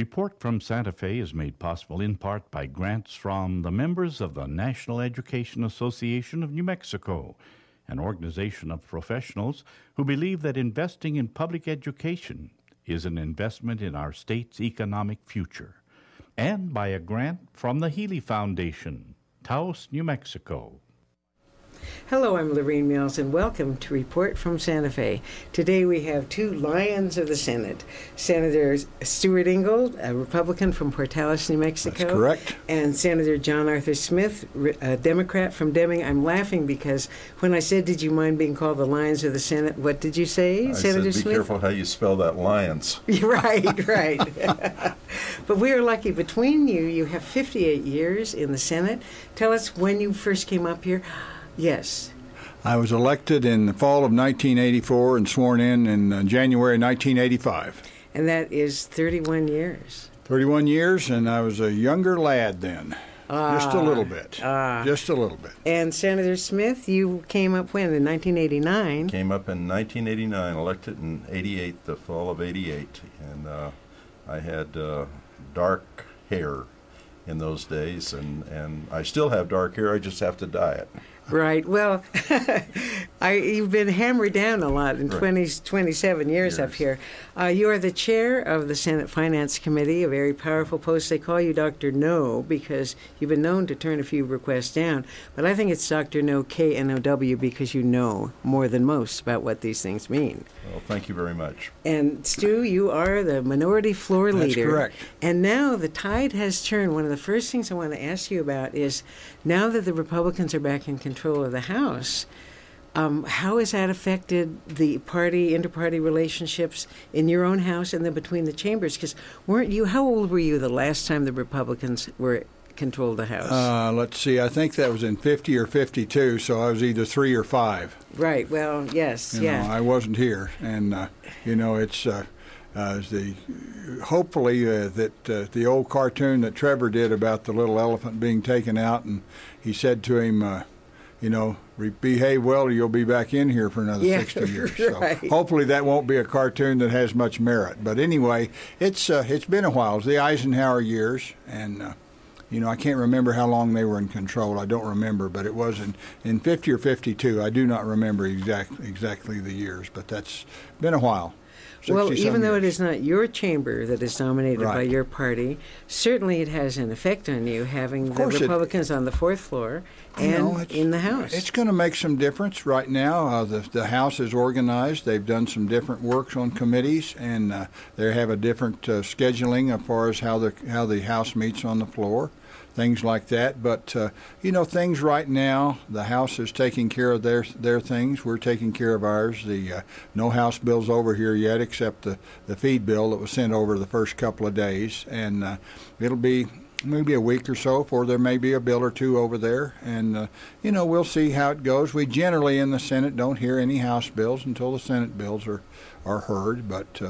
Report from Santa Fe is made possible in part by grants from the members of the National Education Association of New Mexico, an organization of professionals who believe that investing in public education is an investment in our state's economic future, and by a grant from the Healy Foundation, Taos, New Mexico. Hello, I'm Lorene Mills, and welcome to Report from Santa Fe. Today we have two lions of the Senate, Senator Stuart Ingle, a Republican from Portales, New Mexico. That's correct. And Senator John Arthur Smith, a Democrat from Deming. I'm laughing because when I said, did you mind being called the lions of the Senate, what did you say, Senator Smith? Be careful how you spell that, lions. Right, right. But we are lucky. Between you, you have 58 years in the Senate. Tell us when you first came up here. Yes. I was elected in the fall of 1984 and sworn in January 1985. And that is 31 years. 31 years, and I was a younger lad then. Just a little bit. Just a little bit. And Senator Smith, you came up when? In 1989? Came up in 1989, elected in 88, the fall of 88. And I had dark hair in those days, and I still have dark hair. I just have to dye it. Right. Well, you've been hammered down a lot in 27 years up here. You are the chair of the Senate Finance Committee, a very powerful post. They call you Dr. No because you've been known to turn a few requests down. But I think it's Dr. No, K-N-O-W, because you know more than most about what these things mean. Well, thank you very much. And Stu, you are the minority floor leader. That's correct. And now the tide has turned. One of the first things I want to ask you about is, now that the Republicans are back in control of the House, how has that affected the inter-party relationships in your own House and then between the chambers? Because how old were you the last time the Republicans controlled the House? Let's see, I think that was in 50 or 52, so I was either 3 or 5. Right, well, yes, I wasn't here, and, it's... hopefully that the old cartoon that Trevor did about the little elephant being taken out, and he said to him, behave well or you'll be back in here for another 60 years. Right. So hopefully that won't be a cartoon that has much merit. But anyway, it's been a while. It's the Eisenhower years, and I can't remember how long they were in control. I don't remember, but it was in 50 or 52. I do not remember exactly the years, but that's been a while. Well, even though it is not your chamber that is dominated by your party, certainly it has an effect on you, having the Republicans on the fourth floor and in the House. It's going to make some difference right now. The House is organized. They've done some different works on committees, and they have a different scheduling as far as how the House meets on the floor. Things like that. But, things right now, the House is taking care of their things. We're taking care of ours. No House bills over here yet except the feed bill that was sent over the first couple of days. And it'll be maybe a week or so before there may be a bill or two over there. And, we'll see how it goes. We generally in the Senate don't hear any House bills until the Senate bills are heard. But,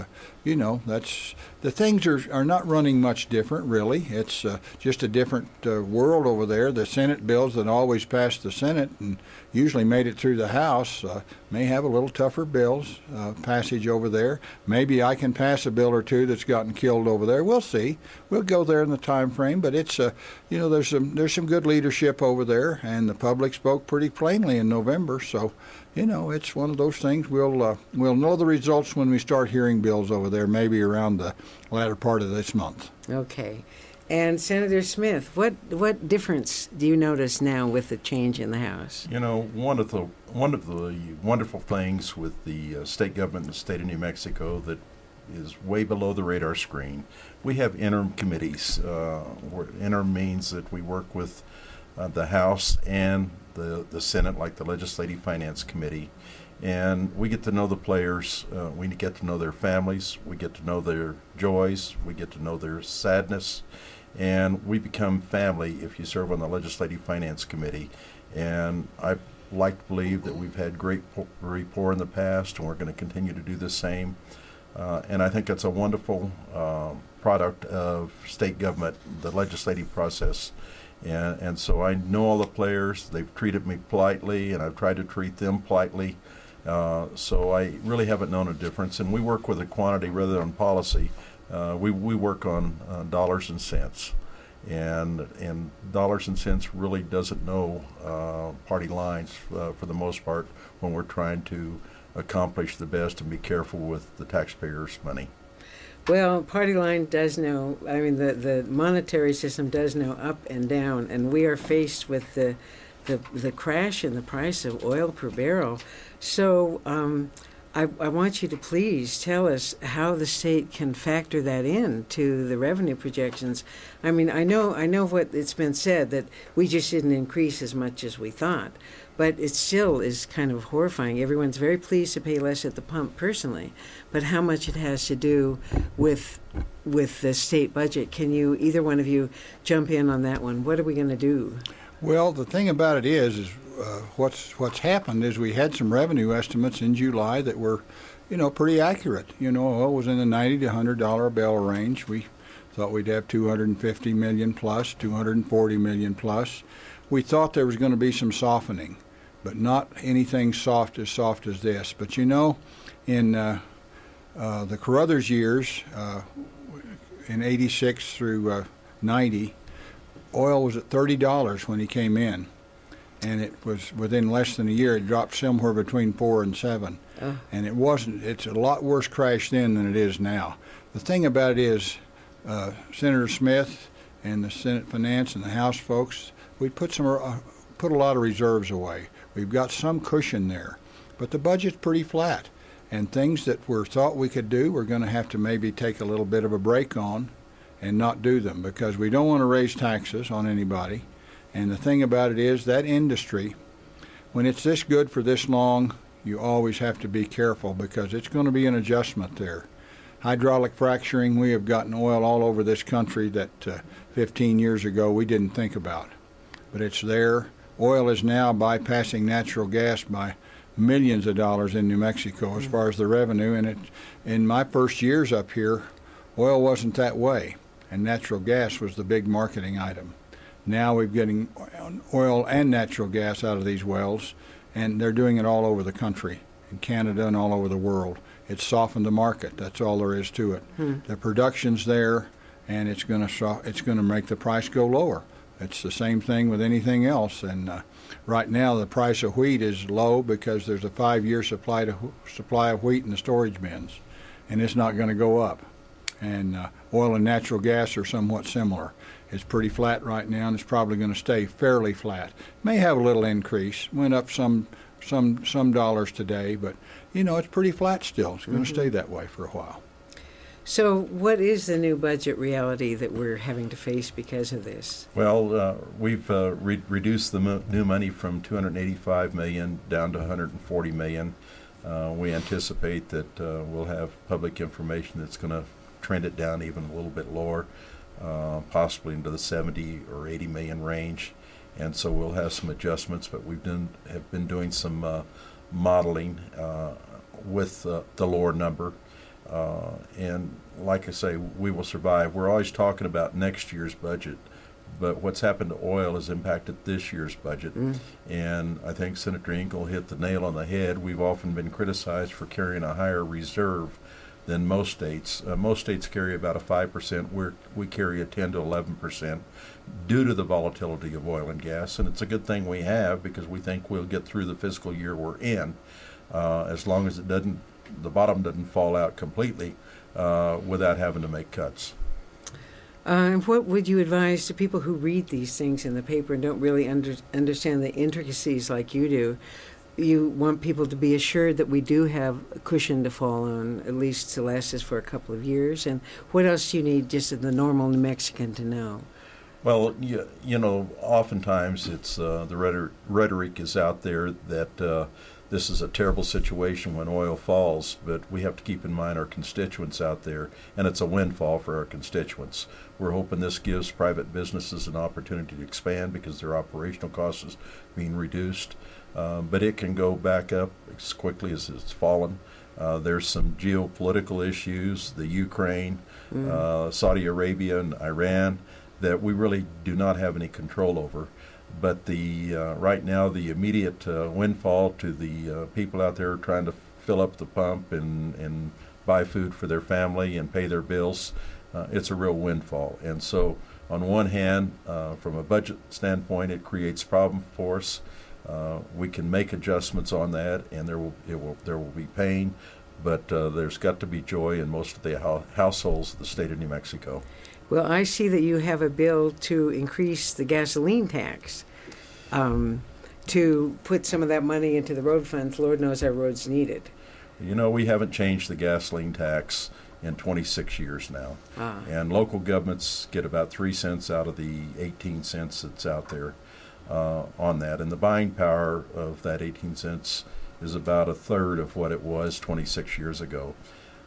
that's the things are not running much different, really. It's just a different world over there. The Senate bills that always passed the Senate and usually made it through the House may have a little tougher passage over there. Maybe I can pass a bill or two that's gotten killed over there. We'll see. We'll go there in the time frame. But it's there's some good leadership over there, and the public spoke pretty plainly in November. So it's one of those things. We'll know the results when we start hearing bills over there, maybe around the latter part of this month. Okay. And Senator Smith, what difference do you notice now with the change in the House? One of the wonderful things with the state government in the state of New Mexico that is way below the radar screen, we have interim committees. Interim means that we work with the House and the Senate, like the Legislative Finance Committee, and we get to know the players. We get to know their families. We get to know their joys. We get to know their sadness, and we become family if you serve on the Legislative Finance Committee. And I like to believe that we've had great rapport in the past, and we're going to continue to do the same. And I think that's a wonderful product of state government, the legislative process. And so I know all the players. They've treated me politely, and I've tried to treat them politely. So I really haven't known a difference. And we work with a quantity rather than policy. We work on dollars and cents, and dollars and cents really doesn't know party lines for the most part when we're trying to accomplish the best and be careful with the taxpayers' money. Well, party line does know. I mean, the monetary system does know up and down, and we are faced with the crash in the price of oil per barrel. So I want you to please tell us how the state can factor that in to the revenue projections. I mean, I know what it's been said, that we just didn't increase as much as we thought, but it still is kind of horrifying. Everyone's very pleased to pay less at the pump personally, but how much it has to do with the state budget. Can you, either one of you, jump in on that one? What are we going to do? Well, the thing about it is what's happened is we had some revenue estimates in July that were, pretty accurate. Oil was in the $90 to $100 a barrel range. We thought we'd have 250 million plus, 240 million plus. We thought there was going to be some softening, but not anything soft as this. But in the Carruthers years, in 86 through 90, oil was at $30 when he came in, and it was within less than a year it dropped somewhere between 4 and 7. And it's a lot worse crash then than it is now. The thing about it is Senator Smith and the Senate Finance and the House folks, we put a lot of reserves away. We've got some cushion there, but the budget's pretty flat, and things that we thought we could do, we're going to have to maybe take a little bit of a break on and not do them, because we don't want to raise taxes on anybody. And the thing about it is that industry, when it's this good for this long, you always have to be careful, because it's going to be an adjustment there. Hydraulic fracturing, we have gotten oil all over this country that 15 years ago we didn't think about. But it's there. Oil is now bypassing natural gas by millions of dollars in New Mexico as far as the revenue. And in my first years up here, oil wasn't that way, and natural gas was the big marketing item. Now we're getting oil and natural gas out of these wells, and they're doing it all over the country, in Canada and all over the world. It's softened the market. That's all there is to it. The production's there, and it's going to make the price go lower. It's the same thing with anything else. And right now the price of wheat is low because there's a 5-year supply of wheat in the storage bins, and it's not going to go up. And oil and natural gas are somewhat similar. It's pretty flat right now, and it's probably going to stay fairly flat. May have a little increase. Went up some dollars today, but it's pretty flat still. It's going to stay that way for a while. So what is the new budget reality that we're having to face because of this? Well, we've reduced the new money from $285 million down to $140 million. We anticipate that we'll have public information that's going to trend it down even a little bit lower, possibly into the 70 or 80 million range. And so we'll have some adjustments, but have been doing some modeling with the lower number. And like I say, we will survive. We're always talking about next year's budget, but what's happened to oil has impacted this year's budget. And I think Senator Ingle hit the nail on the head. We've often been criticized for carrying a higher reserve than most states. Most states carry about a 5%. We carry a 10 to 11% due to the volatility of oil and gas. And it's a good thing we have, because we think we'll get through the fiscal year we're in, as long as the bottom doesn't fall out completely without having to make cuts. And what would you advise to people who read these things in the paper and don't really understand the intricacies like you do? You want people to be assured that we do have a cushion to fall on, at least to last us for a couple of years. And what else do you need just the normal New Mexican to know? Well, oftentimes it's the rhetoric is out there that this is a terrible situation when oil falls, but we have to keep in mind our constituents out there, and it's a windfall for our constituents. We're hoping this gives private businesses an opportunity to expand because their operational costs is being reduced, but it can go back up as quickly as it's fallen. There's some geopolitical issues, the Ukraine, Saudi Arabia, and Iran, that we really do not have any control over. But right now, the immediate windfall to the people out there trying to fill up the pump and buy food for their family and pay their bills, it's a real windfall. And so on one hand, from a budget standpoint, it creates problem for us. We can make adjustments on that, and there will be pain, but there's got to be joy in most of the households of the state of New Mexico. Well, I see that you have a bill to increase the gasoline tax, to put some of that money into the road funds. Lord knows our roads need it. You know, we haven't changed the gasoline tax in 26 years now. And local governments get about 3 cents out of the 18 cents that's out there on that. And the buying power of that 18 cents is about a third of what it was 26 years ago.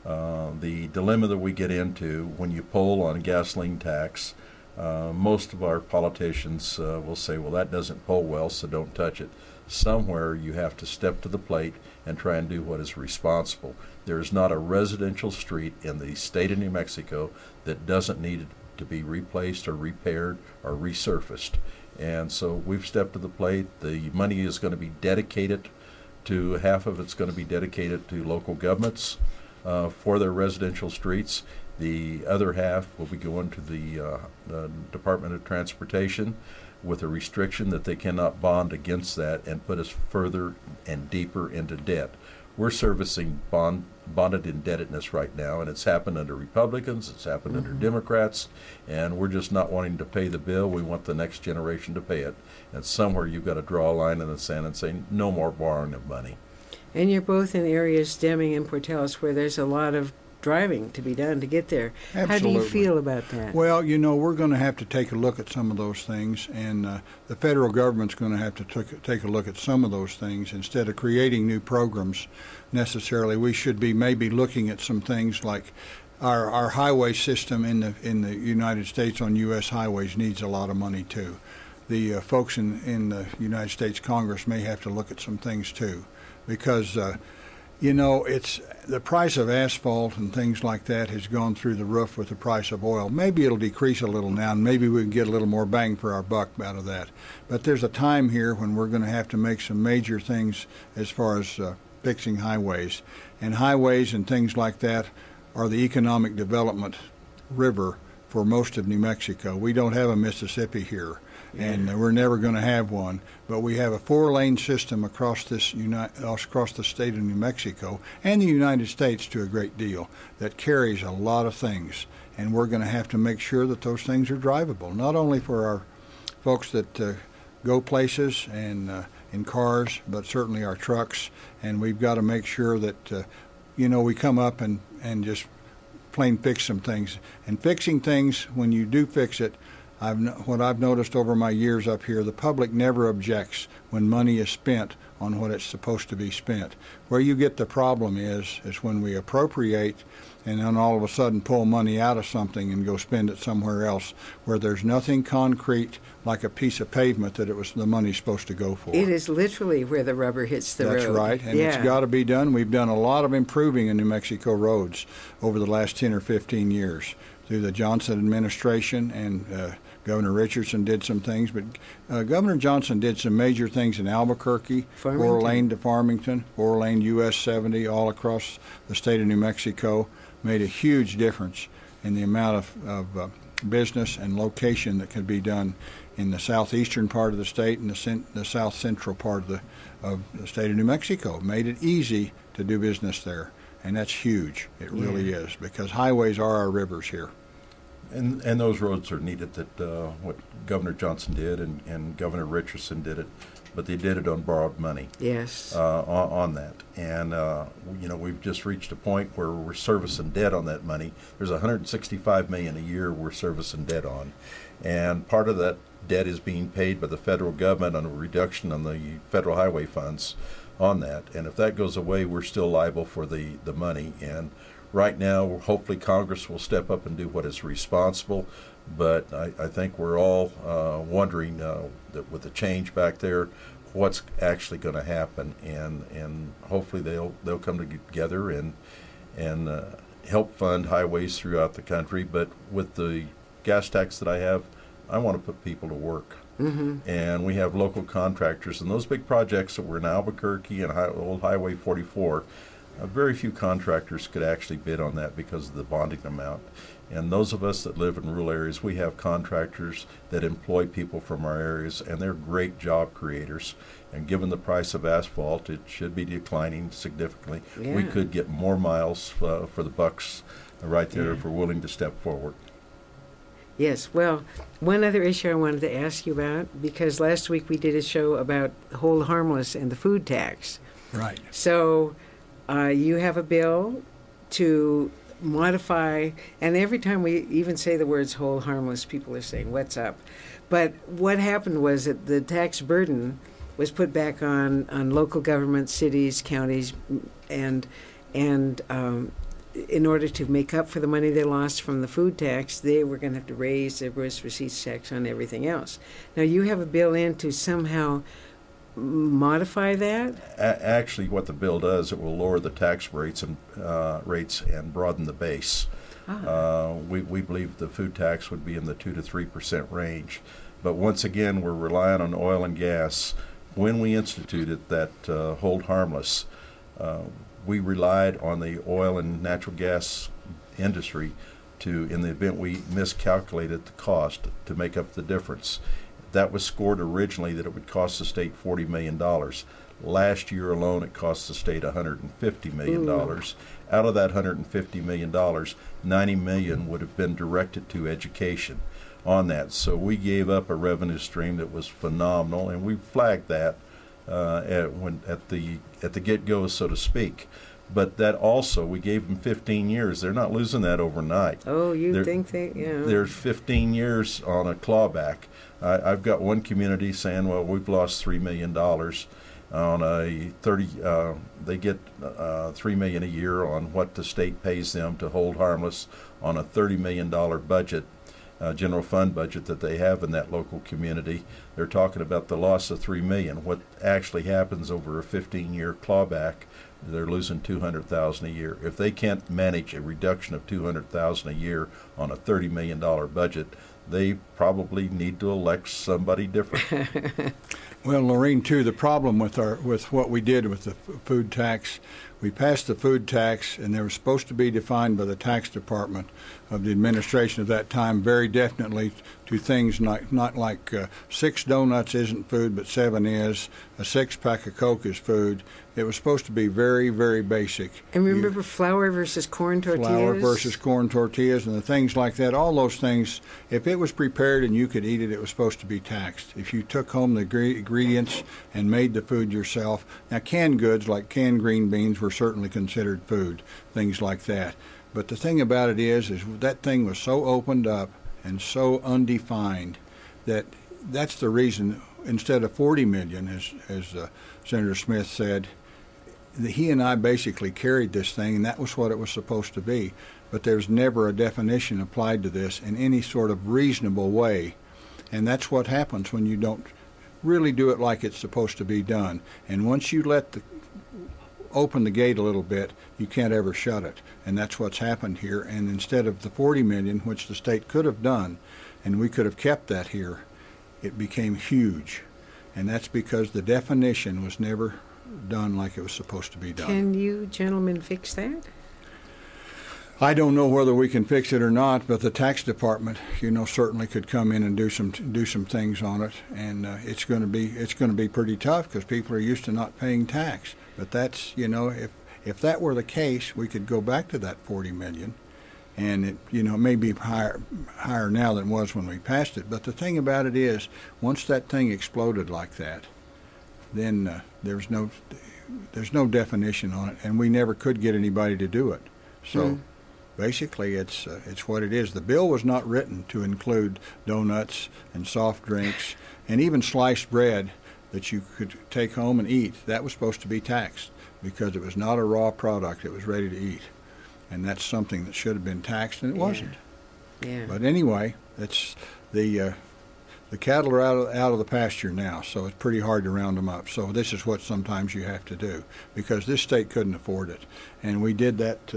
The dilemma that we get into when you poll on gasoline tax, most of our politicians will say, well, that doesn't poll well, so don't touch it. Somewhere you have to step to the plate and try and do what is responsible. There is not a residential street in the state of New Mexico that doesn't need to be replaced or repaired or resurfaced. And so we've stepped to the plate. The money is going to be dedicated to, half of it's going to be dedicated to local governments for their residential streets. The other half will be going to the Department of Transportation, with a restriction that they cannot bond against that and put us further and deeper into debt. We're servicing bonded indebtedness right now, and it's happened under Republicans, it's happened under Democrats, and we're just not wanting to pay the bill. We want the next generation to pay it. And somewhere you've got to draw a line in the sand and say, no more borrowing of money. And you're both in areas, Deming and Portales, where there's a lot of driving to be done to get there. Absolutely. How do you feel about that? Well, you know, we're going to have to take a look at some of those things, and the federal government's going to have to take a look at some of those things. Instead of creating new programs necessarily, we should be maybe looking at some things like our highway system in the United States on U.S. highways needs a lot of money too. The folks in the United States Congress may have to look at some things too, because you know, it's the price of asphalt and things like that has gone through the roof with the price of oil. Maybe it'll decrease a little now, and maybe we can get a little more bang for our buck out of that. But there's a time here when we're going to have to make some major things as far as fixing highways. And highways and things like that are the economic development river for most of New Mexico. We don't have a Mississippi here, and we're never going to have one. But we have a 4-lane system across the state of New Mexico and the United States to a great deal that carries a lot of things. And we're going to have to make sure that those things are drivable, not only for our folks that go places and in cars, but certainly our trucks. And we've got to make sure that, you know, we come up and just plain fix some things. And fixing things, when you do fix it, what I've noticed over my years up here, the public never objects when money is spent on what it's supposed to be spent. Where you get the problem is when we appropriate and then all of a sudden pull money out of something and go spend it somewhere else, where there's nothing concrete like a piece of pavement that the money's supposed to go for. It is literally where the rubber hits the road. That's right, and it's got to be done. We've done a lot of improving in New Mexico roads over the last 10 or 15 years through the Johnson administration, and Governor Richardson did some things, but Governor Johnson did some major things in Albuquerque, 4-lane to Farmington, 4-lane US 70 all across the state of New Mexico, made a huge difference in the amount of business and location that could be done in the southeastern part of the state and the south central part of the state of New Mexico. Made it easy to do business there, and that's huge. It really is, because highways are our rivers here. And those roads are needed. That what Governor Johnson did and Governor Richardson did it, but they did it on borrowed money. Yes. On that, and you know, we've just reached a point where we're servicing debt on that money. There's $165 million a year we're servicing debt on, and part of that debt is being paid by the federal government on a reduction on the federal highway funds on that. And if that goes away, we're still liable for the money. And right now, hopefully Congress will step up and do what is responsible. But I think we're all wondering that with the change back there, what's actually going to happen, and hopefully they'll come together and help fund highways throughout the country. But with the gas tax that I have, I want to put people to work. And we have local contractors, and those big projects that were in Albuquerque and Old Highway 44, very few contractors could actually bid on that because of the bonding amount. And those of us that live in rural areas, we have contractors that employ people from our areas, and they're great job creators. And given the price of asphalt, it should be declining significantly. Yeah. We could get more miles for the bucks right there if we're willing to step forward. Yes. Well, one other issue I wanted to ask you about, because last week we did a show about hold harmless and the food tax. Right. So you have a bill to modify, and every time we even say the words hold harmless, people are saying, what's up? But what happened was that the tax burden was put back on local governments, cities, counties, and in order to make up for the money they lost from the food tax, they were going to have to raise their gross receipts tax on everything else. Now, you have a bill in to somehow modify that? Actually, what the bill does, it will lower the tax rates and broaden the base. We believe the food tax would be in the 2 to 3% range. But once again, we're relying on oil and gas. When we instituted that hold harmless, we relied on the oil and natural gas industry to, in the event we miscalculated the cost, to make up the difference. That was scored originally that it would cost the state $40 million. Last year alone, it cost the state $150 million. Out of that $150 million, $90 million would have been directed to education on that. So we gave up a revenue stream that was phenomenal, and we flagged that at the get-go, so to speak. But that also, we gave them 15 years. They're not losing that overnight. Oh, you think they, yeah. There's 15 years on a clawback. I've got one community saying, well, we've lost $3 million on a 30, they get $3 million a year on what the state pays them to hold harmless on a $30 million budget, general fund budget that they have in that local community. They're talking about the loss of $3 million. What actually happens over a 15-year clawback, they're losing $200,000 a year. If they can't manage a reduction of $200,000 a year on a $30 million budget, they probably need to elect somebody different. Well, Lorene, too, the problem with what we did with the food tax, we passed the food tax, and they were supposed to be defined by the tax department of the administration of that time very definitely to things not like 6 donuts isn't food, but 7 is. A 6-pack of Coke is food. It was supposed to be very, very basic. And remember flour versus corn tortillas? Flour versus corn tortillas and the things like that. All those things, if it was prepared and you could eat it, it was supposed to be taxed. If you took home the ingredients and made the food yourself. Now, canned goods like canned green beans were certainly considered food, things like that. But the thing about it is that thing was so opened up and so undefined that's the reason, instead of $40 million, as Senator Smith said, he and I basically carried this thing, and that was what it was supposed to be. But there's never a definition applied to this in any sort of reasonable way. And that's what happens when you don't really do it like it's supposed to be done. And once you open the gate a little bit, you can't ever shut it. And that's what's happened here. And instead of the $40 million, which the state could have done, and we could have kept that here, it became huge. And that's because the definition was never done like it was supposed to be done. Can you gentlemen fix that? I don't know whether we can fix it or not, but the tax department, certainly could come in and do some things on it, and it's going to be pretty tough because people are used to not paying tax. But that's if that were the case, we could go back to that $40 million, and it may be higher now than it was when we passed it. But the thing about it is, once that thing exploded like that, then there's no definition on it, and we never could get anybody to do it. So. Basically, it's what it is. The bill was not written to include donuts and soft drinks and even sliced bread that you could take home and eat. That was supposed to be taxed because it was not a raw product. It was ready to eat. And that's something that should have been taxed, and it wasn't. Yeah. But anyway, it's the cattle are out of the pasture now, so it's pretty hard to round them up. So this is what sometimes you have to do because this state couldn't afford it. And we did that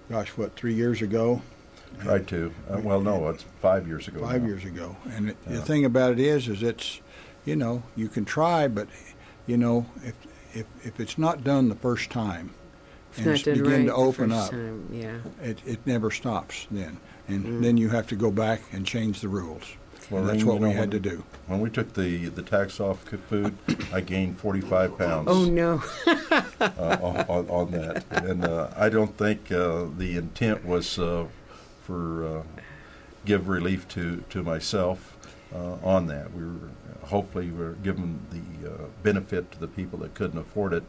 3 years ago? Tried to. Well, no, it's 5 years ago. 5 years ago. And the thing about it is it's, you can try, but, if it's not done the first time, and it's begin to open up, yeah. it never stops then. And then you have to go back and change the rules. Well, and that's what we had to do. When we took the tax off food, I gained 45 pounds. Oh, no. on that. And I don't think the intent was for give relief to myself on that. Hopefully we're giving the benefit to the people that couldn't afford it.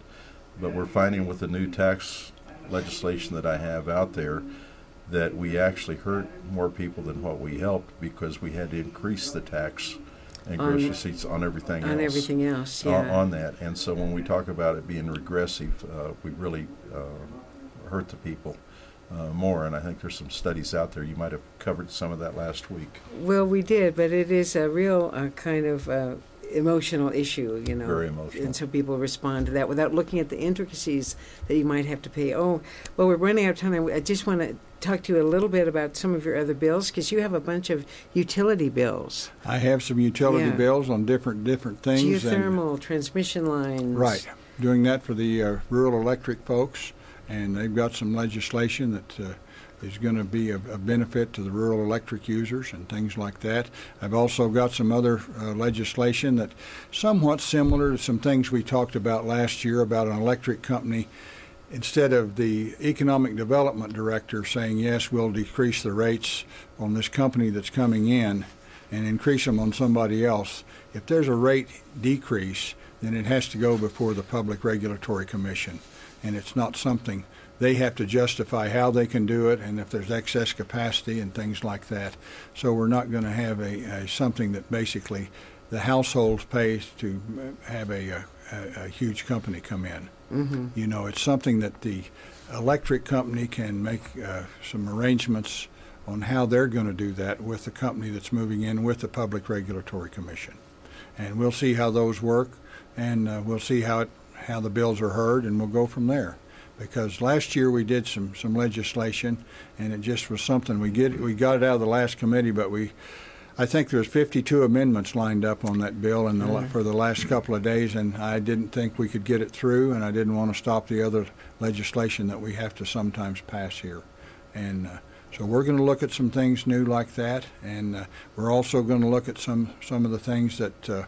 But we're finding with the new tax legislation that I have out there that we actually hurt more people than what we helped, because we had to increase the tax and gross receipts on everything else. On everything else, yeah. On that. And so when we talk about it being regressive, we really hurt the people more. And I think there's some studies out there. You might have covered some of that last week. Well, we did, but it is a real kind of emotional issue, you know. Very emotional. And so people respond to that without looking at the intricacies that you might have to pay. Oh, well, we're running out of time. I just want to talk to you a little bit about some of your other bills, because you have a bunch of utility bills. I have some utility bills on different things. Geothermal, transmission lines. Right. Doing that for the rural electric folks, and they've got some legislation that is going to be a benefit to the rural electric users and things like that. I've also got some other legislation that somewhat similar to some things we talked about last year about an electric company. Instead of the economic development director saying, yes, we'll decrease the rates on this company that's coming in and increase them on somebody else, if there's a rate decrease, then it has to go before the Public Regulatory Commission. And it's not something they have to justify how they can do it, and if there's excess capacity and things like that. So we're not going to have a something that basically the households pay to have a huge company come in. Mm-hmm. You know, it's something that the electric company can make some arrangements on how they're going to do that with the company that's moving in with the Public Regulatory Commission. And we'll see how those work, and we'll see how the bills are heard, and we'll go from there. Because last year we did some legislation, and it just was something we got it out of the last committee, but I think there's 52 amendments lined up on that bill for the last couple of days, and I didn't think we could get it through, and I didn't want to stop the other legislation that we have to sometimes pass here. And so we're going to look at some things new like that, and we're also going to look at some of the things that,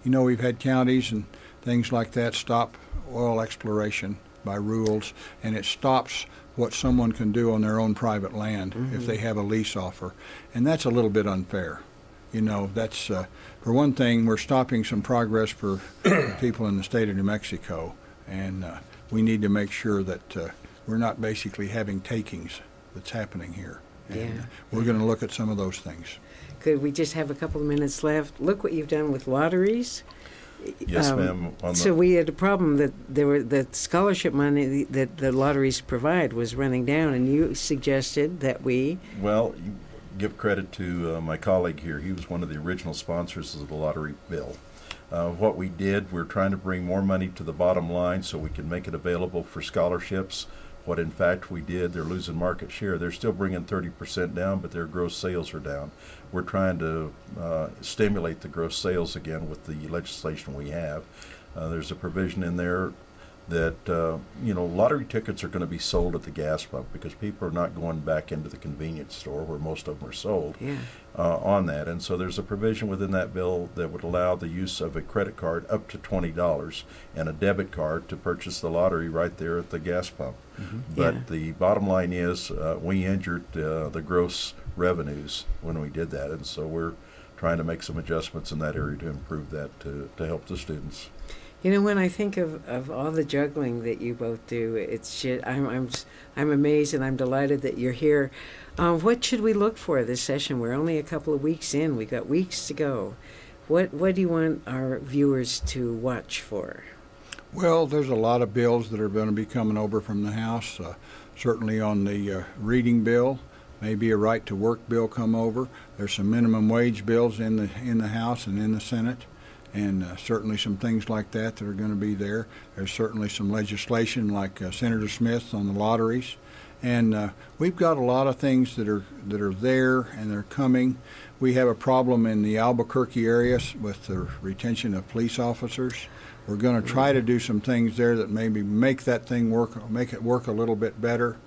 we've had counties and things like that stop oil exploration by rules, and it stops what someone can do on their own private land if they have a lease offer. And that's a little bit unfair. You know, that's, for one thing, we're stopping some progress for people in the state of New Mexico, and we need to make sure that we're not basically having takings that's happening here. And we're going to look at some of those things. Could we just have a couple of minutes left? Look what you've done with lotteries. Yes, ma'am. So we had a problem that the scholarship money that the lotteries provide was running down, and you suggested that we... Well, you give credit to my colleague here. He was one of the original sponsors of the lottery bill. What we did, we're trying to bring more money to the bottom line so we can make it available for scholarships. What in fact we did, they're losing market share. They're still bringing 30% down, but their gross sales are down. We're trying to stimulate the gross sales again with the legislation we have. There's a provision in there that, lottery tickets are going to be sold at the gas pump because people are not going back into the convenience store where most of them are sold on that. And so there's a provision within that bill that would allow the use of a credit card up to $20 and a debit card to purchase the lottery right there at the gas pump. Mm-hmm. But the bottom line is we injured the gross revenues when we did that, and so we're trying to make some adjustments in that area to improve that to help the students. You know, when I think of all the juggling that you both do, it's just, I'm amazed, and I'm delighted that you're here. What should we look for this session? We're only a couple of weeks in. We've got weeks to go. What do you want our viewers to watch for? Well, there's a lot of bills that are going to be coming over from the House. Certainly on the reading bill, maybe a right to work bill come over. There's some minimum wage bills in the House and in the Senate. And certainly some things like that are going to be there. There's certainly some legislation like Senator Smith on the lotteries. And we've got a lot of things that are there and they're coming. We have a problem in the Albuquerque area with the retention of police officers. We're going to try to do some things there that maybe make that thing work, make it work a little bit better.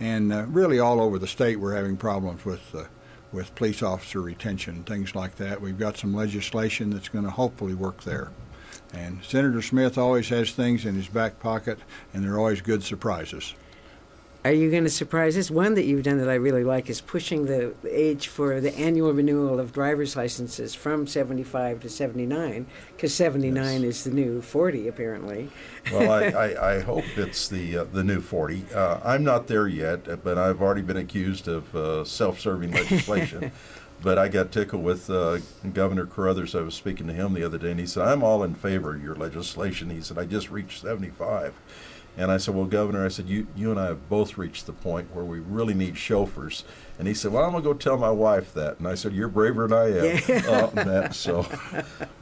And really all over the state we're having problems with police officer retention, things like that. We've got some legislation that's going to hopefully work there. And Senator Smith always has things in his back pocket, and they're always good surprises. Are you going to surprise us? One that you've done that I really like is pushing the age for the annual renewal of driver's licenses from 75 to 79, because 79 is the new 40, apparently. Well, I hope it's the new 40. I'm not there yet, but I've already been accused of self-serving legislation. But I got tickled with Governor Carruthers. I was speaking to him the other day, and he said, I'm all in favor of your legislation. He said, I just reached 75. And I said, well, Governor, I said, you and I have both reached the point where we really need chauffeurs. And he said, well, I'm going to go tell my wife that. And I said, you're braver than I am.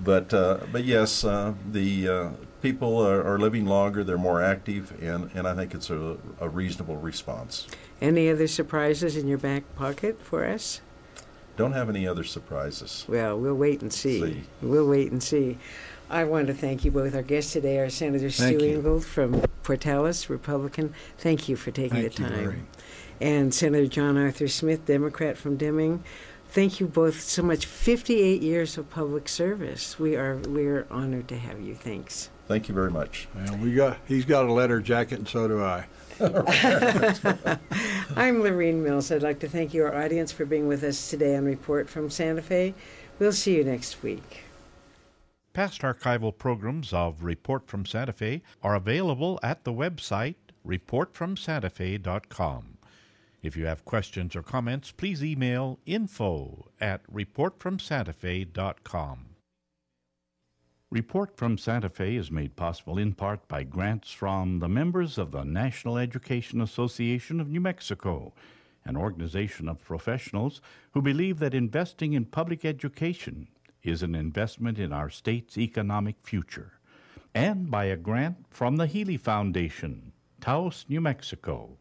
But yes, the people are living longer. They're more active, and I think it's a reasonable response. Any other surprises in your back pocket for us? Don't have any other surprises. Well, we'll wait and see. We'll wait and see. I want to thank you both. Our guest today are Senator Stuart Ingle from Portales, Republican. Thank you for taking the time. And Senator John Arthur Smith, Democrat from Deming. Thank you both so much. 58 years of public service. We are honored to have you. Thanks. Thank you very much. Well, he's got a letter jacket, and so do I. I'm Lorene Mills. I'd like to thank you, our audience, for being with us today on Report from Santa Fe. We'll see you next week. Past archival programs of Report from Santa Fe are available at the website reportfromsantafe.com. If you have questions or comments, please email info@reportfromsantafe.com. Report from Santa Fe is made possible in part by grants from the members of the National Education Association of New Mexico, an organization of professionals who believe that investing in public education is an investment in our state's economic future, and by a grant from the Healy Foundation, Taos, New Mexico.